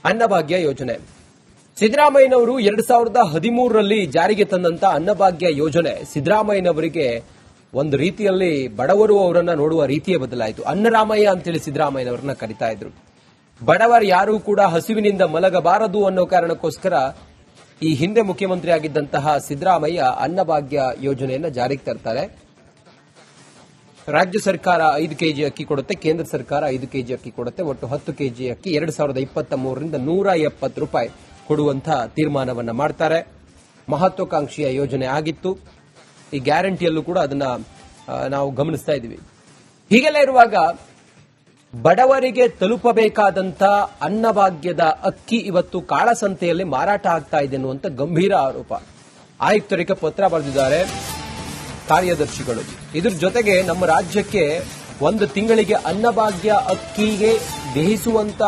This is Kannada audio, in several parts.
ಅನ್ನಭಾಗ್ಯ ಯೋಜನೆ. ಸಿದ್ದರಾಮಯ್ಯನವರು 2013ರಲ್ಲಿ ಜಾರಿಗೆ ತಂದಂತ ಅನ್ನಭಾಗ್ಯ ಯೋಜನೆ ಸಿದ್ದರಾಮಯ್ಯನವರಿಗೆ ಒಂದು ರೀತಿಯಲ್ಲಿ ಬಡವರು ಅವರನ್ನ ನೋಡುವ ರೀತಿಯೇ ಬದಲಾಯಿತು. ಅನ್ನರಾಮಯ್ಯ ಅಂತೇಳಿ ಸಿದ್ದರಾಮಯ್ಯನವರನ್ನ ಕರೀತಾ ಇದ್ರು. ಬಡವರು ಯಾರೂ ಕೂಡ ಹಸಿವಿನಿಂದ ಮಲಗಬಾರದು ಅನ್ನೋ ಕಾರಣಕ್ಕೋಸ್ಕರ ಈ ಹಿಂದೆ ಮುಖ್ಯಮಂತ್ರಿ ಆಗಿದ್ದಂತಹ ಸಿದ್ದರಾಮಯ್ಯ ಅನ್ನಭಾಗ್ಯ ಯೋಜನೆಯನ್ನ ಜಾರಿಗೆ ತರ್ತಾರೆ. ರಾಜ್ಯ ಸರ್ಕಾರ 5 ಕೆಜಿ ಅಕ್ಕಿ ಕೊಡುತ್ತೆ, ಕೇಂದ್ರ ಸರ್ಕಾರ 5 ಕೆಜಿ ಅಕ್ಕಿ ಕೊಡುತ್ತೆ. ಒಟ್ಟು 10 ಕೆಜಿ ಅಕ್ಕಿ 2023ರಿಂದ 170 ರೂಪಾಯಿ ಕೊಡುವಂತಹ ತೀರ್ಮಾನವನ್ನ ಮಾಡ್ತಾರೆ. ಮಹತ್ವಾಕಾಂಕ್ಷೆಯ ಯೋಜನೆ ಆಗಿತ್ತು. ಈ ಗ್ಯಾರಂಟಿಯಲ್ಲೂ ಕೂಡ ಅದನ್ನ ನಾವು ಗಮನಿಸ್ತಾ ಇದ್ದೀವಿ. ಹೀಗೆಲ್ಲ ಇರುವಾಗ ಬಡವರಿಗೆ ತಲುಪಬೇಕಾದಂತ ಅನ್ನಭಾಗ್ಯದ ಅಕ್ಕಿ ಇವತ್ತು ಕಾಳಸಂತೆಯಲ್ಲಿ ಮಾರಾಟ ಆಗ್ತಾ ಇದೆ ಅನ್ನುವಂಥ ಗಂಭೀರ ಆರೋಪ. ಆಯುಕ್ತರಿಗೆ ಪತ್ರ ಬರೆದಿದ್ದಾರೆ ಕಾರ್ಯದರ್ಶಿಗಳು. ಇದ್ರ ಜೊತೆಗೆ ನಮ್ಮ ರಾಜ್ಯಕ್ಕೆ ಒಂದು ತಿಂಗಳಿಗೆ ಅನ್ನಭಾಗ್ಯ ಅಕ್ಕಿಗೆ ದೇಹಿಸುವಂತ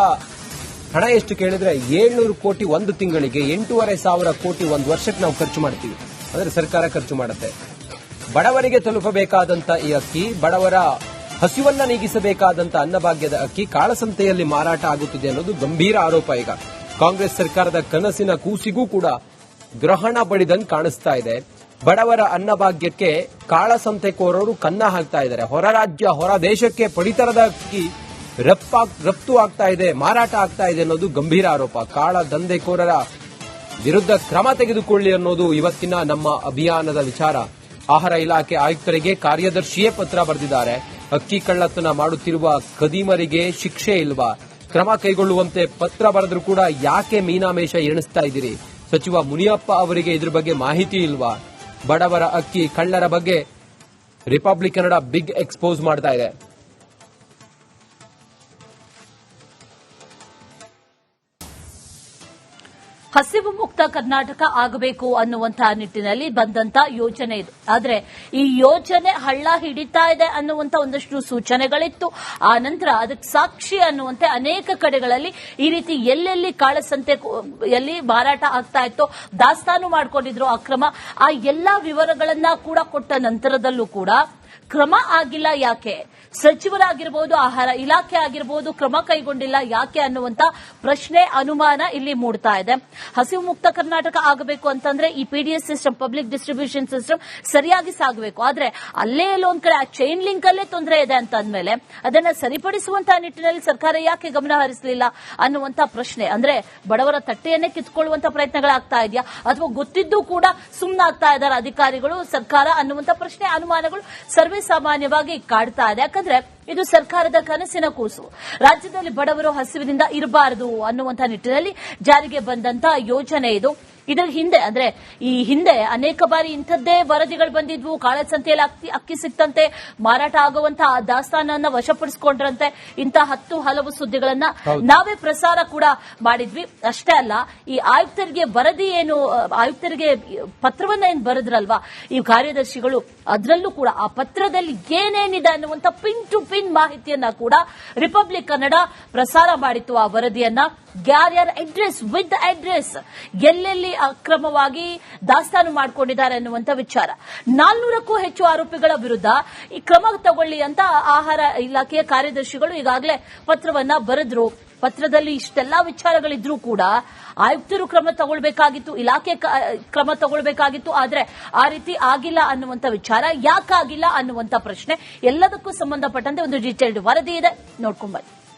ಹಣ ಎಷ್ಟು ಕೇಳಿದ್ರೆ 700 ಕೋಟಿ ಒಂದು ತಿಂಗಳಿಗೆ, 8,500 ಕೋಟಿ ಒಂದು ವರ್ಷಕ್ಕೆ ನಾವು ಖರ್ಚು ಮಾಡ್ತೀವಿ. ಅಂದ್ರೆ ಸರ್ಕಾರ ಖರ್ಚು ಮಾಡುತ್ತೆ. ಬಡವರಿಗೆ ತಲುಪಬೇಕಾದಂತ ಈ ಅಕ್ಕಿ, ಬಡವರ ಹಸಿವನ್ನ ನೀಗಿಸಬೇಕಾದಂತ ಅನ್ನಭಾಗ್ಯದ ಅಕ್ಕಿ ಕಾಳಸಂತೆಯಲ್ಲಿ ಮಾರಾಟ ಆಗುತ್ತಿದೆ ಅನ್ನೋದು ಗಂಭೀರ ಆರೋಪ. ಈಗ ಕಾಂಗ್ರೆಸ್ ಸರ್ಕಾರದ ಕನಸಿನ ಕೂಸಿಗೂ ಕೂಡ ಗ್ರಹಣ ಬಡಿದಂಗೆ ಕಾಣಿಸ್ತಾ ಇದೆ. ಬಡವರ ಅನ್ನಭಾಗ್ಯಕ್ಕೆ ಕಾಳಸಂತೆಕೋರರು ಕನ್ನ ಹಾಕ್ತಾ ಇದ್ದಾರೆ. ಹೊರ ರಾಜ್ಯ, ಹೊರ ದೇಶಕ್ಕೆ ಪಡಿತರದ ಅಕ್ಕಿ ರಫ್ತು ಆಗ್ತಾ ಇದೆ, ಮಾರಾಟ ಆಗ್ತಾ ಇದೆ ಅನ್ನೋದು ಗಂಭೀರ ಆರೋಪ. ಕಾಳ ದಂಧೆಕೋರರ ವಿರುದ್ಧ ಕ್ರಮ ತೆಗೆದುಕೊಳ್ಳಿ ಅನ್ನೋದು ಇವತ್ತಿನ ನಮ್ಮ ಅಭಿಯಾನದ ವಿಚಾರ. ಆಹಾರ ಇಲಾಖೆ ಆಯುಕ್ತರಿಗೆ ಕಾರ್ಯದರ್ಶಿಯೇ ಪತ್ರ ಬರೆದಿದ್ದಾರೆ. ಅಕ್ಕಿ ಕಳ್ಳತನ ಮಾಡುತ್ತಿರುವ ಖದೀಮರಿಗೆ ಶಿಕ್ಷೆ ಇಲ್ವಾ, ಕ್ರಮ ಕೈಗೊಳ್ಳುವಂತೆ ಪತ್ರ ಬರೆದರೂ ಕೂಡ ಯಾಕೆ ಮೀನಾಮೇಷ ಎಣಿಸ್ತಾ ಇದ್ದೀರಿ? ಸಚಿವ ಮುನಿಯಪ್ಪ ಅವರಿಗೆ ಇದ್ರ ಬಗ್ಗೆ ಮಾಹಿತಿ ಇಲ್ವಾ? ಬಡವರ ಅಕ್ಕಿ ಕಳ್ಳರ ಬಗ್ಗೆ ರಿಪಬ್ಲಿಕ್ ಕನ್ನಡ ಬಿಗ್ ಎಕ್ಸ್ಪೋಸ್ ಮಾಡ್ತಾ ಇದೆ. ಹಸಿವು ಮುಕ್ತ ಕರ್ನಾಟಕ ಆಗಬೇಕು ಅನ್ನುವಂತಹ ನಿಟ್ಟಿನಲ್ಲಿ ಬಂದಂತ ಯೋಜನೆ ಇದು. ಆದ್ರೆ ಈ ಯೋಜನೆ ಹಳ್ಳ ಹಿಡಿತಾ ಇದೆ ಅನ್ನುವಂತ ಒಂದಷ್ಟು ಸೂಚನೆಗಳಿತ್ತು. ಆ ನಂತರ ಅದಕ್ಕೆ ಸಾಕ್ಷಿ ಅನ್ನುವಂತೆ ಅನೇಕ ಕಡೆಗಳಲ್ಲಿ ಈ ರೀತಿ ಎಲ್ಲೆಲ್ಲಿ ಕಾಳಸಂತೆಯಲ್ಲಿ ಮಾರಾಟ ಆಗ್ತಾ ಇತ್ತೋ, ದಾಸ್ತಾನು ಮಾಡಿಕೊಂಡಿದ್ರು ಅಕ್ರಮ, ಆ ಎಲ್ಲಾ ವಿವರಗಳನ್ನ ಕೂಡ ಕೊಟ್ಟ ನಂತರದಲ್ಲೂ ಕೂಡ ಕ್ರಮ ಆಗಿಲ್ಲ. ಯಾಕೆ? ಸಚಿವರಾಗಿರಬಹುದು, ಆಹಾರ ಇಲಾಖೆ ಆಗಿರಬಹುದು, ಕ್ರಮ ಕೈಗೊಂಡಿಲ್ಲ ಯಾಕೆ ಅನ್ನುವಂತ ಪ್ರಶ್ನೆ, ಅನುಮಾನ ಇಲ್ಲಿ ಮೂಡ್ತಾ ಇದೆ. ಹಸಿವು ಮುಕ್ತ ಕರ್ನಾಟಕ ಆಗಬೇಕು ಅಂತಂದ್ರೆ ಈ PDS system, public distribution system ಸರಿಯಾಗಿ ಸಾಗಬೇಕು. ಆದ್ರೆ ಅಲ್ಲೇ ಒಂದ್ ಕಡೆ ಆ ಚೈನ್ ಲಿಂಕ್ ಅಲ್ಲೇ ತೊಂದರೆ ಇದೆ ಅಂತ ಅಂದ್ಮೇಲೆ ಅದನ್ನ ಸರಿಪಡಿಸುವಂತಹ ನಿಟ್ಟಿನಲ್ಲಿ ಸರ್ಕಾರ ಯಾಕೆ ಗಮನ ಹರಿಸಲಿಲ್ಲ ಅನ್ನುವಂತ ಪ್ರಶ್ನೆ. ಅಂದ್ರೆ ಬಡವರ ತಟ್ಟೆಯನ್ನೇ ಕಿತ್ಕೊಳ್ಳುವಂತ ಪ್ರಯತ್ನಗಳಾಗ್ತಾ ಇದೆಯಾ, ಅಥವಾ ಗೊತ್ತಿದ್ದು ಕೂಡ ಸುಮ್ಮನಾಗ್ತಾ ಇದ್ದಾರೆ ಅಧಿಕಾರಿಗಳು, ಸರ್ಕಾರ ಅನ್ನುವಂತ ಪ್ರಶ್ನೆ, ಅನುಮಾನಗಳು ಸರ್ವೇ ಸಾಮಾನ್ಯವಾಗಿ ಕಾಡ್ತಾ ಇದೆ. ಯಾಕಂದ್ರೆ ಇದು ಸರ್ಕಾರದ ಕನಸಿನ ಕೂಸು. ರಾಜ್ಯದಲ್ಲಿ ಬಡವರು ಹಸಿವಿನಿಂದ ಇರಬಾರದು ಅನ್ನುವಂಥ ನಿಟ್ಟಿನಲ್ಲಿ ಜಾರಿಗೆ ಬಂದಂತ ಯೋಜನೆ ಇದು. ಇದರ ಹಿಂದೆ ಅಂದ್ರೆ ಈ ಹಿಂದೆ ಅನೇಕ ಬಾರಿ ಇಂಥದ್ದೇ ವರದಿಗಳು ಬಂದಿದ್ವು. ಕಾಳಸಂತೆಯಲ್ಲಿ ಅಕ್ಕಿ ಸಿಕ್ತಂತೆ, ಮಾರಾಟ ಆಗುವಂತಹ ದಾಸ್ತಾನನ್ನ ವಶಪಡಿಸಿಕೊಂಡ್ರಂತೆ, ಇಂಥ ಹಲವು ಸುದ್ದಿಗಳನ್ನ ನಾವೇ ಪ್ರಸಾರ ಕೂಡ ಮಾಡಿದ್ವಿ. ಅಷ್ಟೇ ಅಲ್ಲ, ಈ ಆಯುಕ್ತರಿಗೆ ವರದಿ ಏನು, ಆಯುಕ್ತರಿಗೆ ಪತ್ರವನ್ನ ಏನ್ ಬರೆದ್ರಲ್ವಾ ಈ ಕಾರ್ಯದರ್ಶಿಗಳು, ಅದರಲ್ಲೂ ಕೂಡ ಆ ಪತ್ರದಲ್ಲಿ ಏನೇನಿದೆ ಅನ್ನುವಂಥ ಪಿನ್ ಟು ಪಿನ್ ಮಾಹಿತಿಯನ್ನ ಕೂಡ ರಿಪಬ್ಲಿಕ್ ಕನ್ನಡ ಪ್ರಸಾರ ಮಾಡಿತ್ತು. ಆ ವರದಿಯನ್ನ ಯಾರ್ಯಾರ ಅಡ್ರೆಸ್, ವಿತ್ ಅಡ್ರೆಸ್, ಎಲ್ಲೆಲ್ಲಿ ಅಕ್ರಮವಾಗಿ ದಾಸ್ತಾನು ಮಾಡಿಕೊಂಡಿದ್ದಾರೆ ಅನ್ನುವಂಥ ವಿಚಾರ. 400ಕ್ಕೂ ಹೆಚ್ಚು ಆರೋಪಿಗಳ ವಿರುದ್ಧ ಈ ಕ್ರಮ ತಗೊಳ್ಳಿ ಅಂತ ಆಹಾರ ಇಲಾಖೆಯ ಕಾರ್ಯದರ್ಶಿಗಳು ಈಗಾಗಲೇ ಪತ್ರವನ್ನ ಬರೆದ್ರು. ಪತ್ರದಲ್ಲಿ ಇಷ್ಟೆಲ್ಲಾ ವಿಚಾರಗಳಿದ್ರೂ ಕೂಡ ಆಯುಕ್ತರು ಕ್ರಮ ತಗೊಳ್ಬೇಕಾಗಿತ್ತು, ಇಲಾಖೆ ಕ್ರಮ ತಗೊಳ್ಬೇಕಾಗಿತ್ತು. ಆದ್ರೆ ಆ ರೀತಿ ಆಗಿಲ್ಲ ಅನ್ನುವಂಥ ವಿಚಾರ. ಯಾಕಾಗಿಲ್ಲ ಅನ್ನುವಂಥ ಪ್ರಶ್ನೆ, ಎಲ್ಲದಕ್ಕೂ ಸಂಬಂಧಪಟ್ಟಂತೆ ಒಂದು ಡೀಟೇಲ್ಡ್ ವರದಿ ಇದೆ, ನೋಡ್ಕೊಂಡ್ ಬನ್ನಿ.